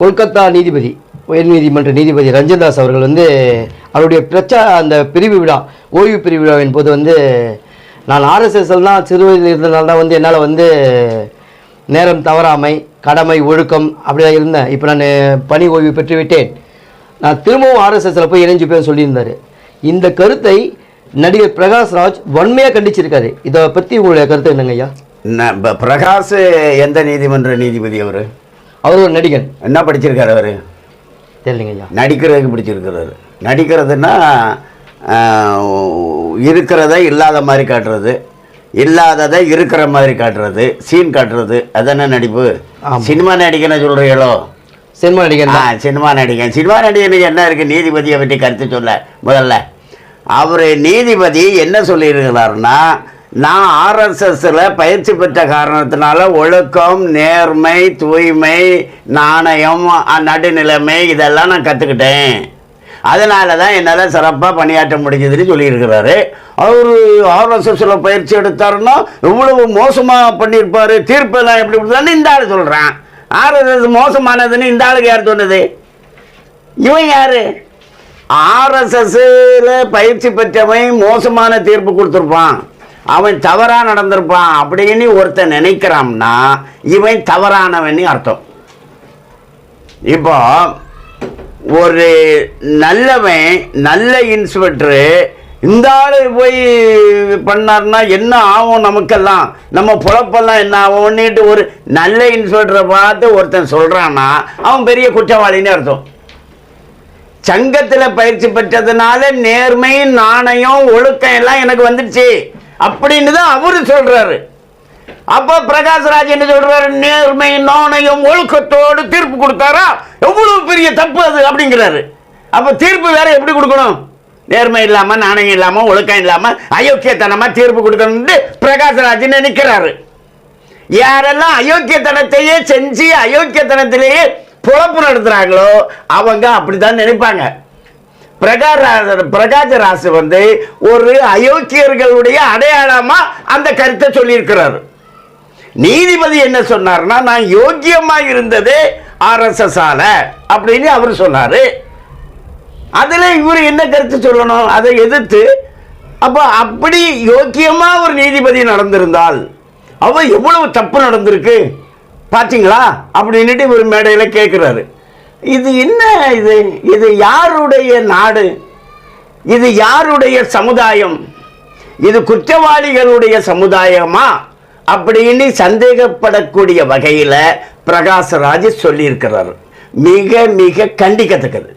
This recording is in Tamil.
கொல்கத்தா நீதிபதி, உயர்நீதிமன்ற நீதிபதி ரஞ்சன் தாஸ் அவர்கள் வந்து அவருடைய அந்த பிரிவு விழா, ஓய்வு பிரிவு விழாவின் போது வந்து நான் ஆர்எஸ்எஸ்எல் தான் சிறு வயதில் இருந்ததுனால தான் வந்து என்னால் வந்து நேரம் தவறாமை, கடமை, ஒழுக்கம் அப்படிதான் இருந்தேன். இப்போ நான் பணி ஓய்வு பெற்று விட்டேன், நான் திரும்பவும் ஆர்எஸ்எஸ்ல போய் இணைஞ்சுப்பேன்னு சொல்லியிருந்தார். இந்த கருத்தை நடிகர் பிரகாஷ் ராஜ் வன்மையாக கண்டிச்சிருக்காரு. இதை பற்றி உங்களுடைய கருத்து என்னங்க ஐயா? பிரகாஷ் எந்த நீதிமன்ற நீதிபதி? அவர் ஒரு நடிகன். என்ன படிச்சிருக்காரு அவர்? தெரியலைங்க ஐயா. நடிக்கிறதுக்கு பிடிச்சிருக்கிறாரு. நடிக்கிறதுனா இருக்கிறத இல்லாத மாதிரி காட்டுறது, இல்லாததை இருக்கிற மாதிரி காட்டுறது, சீன் காட்டுறது, அதானே நடிப்பு. சினிமா நடிகன்னு சொல்கிறீங்களோ? சினிமா நடிகன். சினிமா நடிகன். சினிமா நடிகனுக்கு என்ன இருக்குது? நீதிபதியை பற்றி கருத்து சொல்ல முதல்ல அவர் நீதிபதி என்ன சொல்லியிருக்கிறாருன்னா, நான் ஆர்எஸ்எஸ்ல பயிற்சி பெற்ற காரணத்தினால ஒழுக்கம், நேர்மை, தூய்மை, நாணயம், நடுநிலைமை இதெல்லாம் நான் கற்றுக்கிட்டேன், அதனால தான் என்னால் சிறப்பாக பணியாற்ற முடிஞ்சதுன்னு சொல்லியிருக்கிறாரு. அவர் ஆர்எஸ்எஸ்ல பயிற்சி எடுத்தாருன்னா எவ்வளவு மோசமாக பண்ணியிருப்பார், தீர்ப்பெல்லாம் எப்படி கொடுத்தாருன்னு இந்த ஆள் சொல்கிறான். ஆர்எஸ்எஸ் மோசமானதுன்னு இந்த ஆளுக்கு யார் சொன்னது? இவன் யார்? ஆர்எஸ்எஸ்ல பயிற்சி பெற்றவன் மோசமான தீர்ப்பு கொடுத்துருப்பான், அவன் தவறாக நடந்திருப்பான் அப்படின்னு ஒருத்தன் நினைக்கிறான்னா இவன் தவறானவன் அர்த்தம். இப்போ ஒரு நல்லவன், நல்ல இன்ஸ்பெக்டரு இந்த ஆள் போய் பண்ணார்னா என்ன ஆகும் நமக்கெல்லாம், நம்ம பொழப்பெல்லாம் என்ன ஆகும்னுட்டு ஒரு நல்ல இன்ஸ்பெக்டரை பார்த்து ஒருத்தன் சொல்கிறான்னா அவன் பெரிய குற்றவாளின்னு அர்த்தம். சங்கத்தில் பயிற்சி பெற்றதுனால நேர்மை, நாணயம், ஒழுக்கம் எல்லாம் எனக்கு வந்துடுச்சு அப்படின்னு தான் அவரு சொல்றாரு. அப்போ பிரகாஷ்ராஜ் என்ன சொல்றாரு? நேர்மை, நாணயம், ஒழுக்கத்தோடு தீர்ப்பு கொடுத்தாரா, எவ்வளவு பெரிய தப்பு அது அப்படிங்கிறாரு. அப்போ தீர்ப்பு வேற எப்படி கொடுக்கணும்? நேர்மை இல்லாம, நாணயம் இல்லாம, ஒழுக்கம் இல்லாம, அயோக்கியத்தனமா தீர்ப்பு கொடுக்கணும்னு பிரகாஷ்ராஜ் நினைக்கிறாரு. யாரெல்லாம் அயோக்கியத்தனத்தையே செஞ்சு அயோக்கியத்தனத்திலேயே பொழப்பு நடத்துறாங்களோ அவங்க அப்படித்தான் நினைப்பாங்க. பிரகாஷ்ராஜ் வந்து ஒரு அயோக்கியர்களுடைய அடையாளமா அந்த கருத்தை சொல்லியிருக்கிறார். நீதிபதி என்ன சொன்னார்னா, நான் யோக்கியமா இருந்தது ஆர்எஸ்எஸ் ஆல அப்படின்னு அவர் சொன்னாரு. அதுல இவர் என்ன கருத்து சொல்லணும்? அதை எதிர்த்து அப்ப அப்படி யோக்கியமா ஒரு நீதிபதி நடந்திருந்தால் அவ எவ்வளவு தப்பு நடந்திருக்கு பார்த்தீங்களா அப்படின்னுட்டு ஒரு மேடையில் கேட்குறாரு. இது என்ன? இது யாருடைய நாடு? இது யாருடைய சமுதாயம்? இது குற்றவாளிகளுடைய சமுதாயமா அப்படின்னு சந்தேகப்படக்கூடிய வகையில் பிரகாஷ்ராஜ் சொல்லியிருக்கிறார். மிக மிக கண்டிக்கத்தக்கது.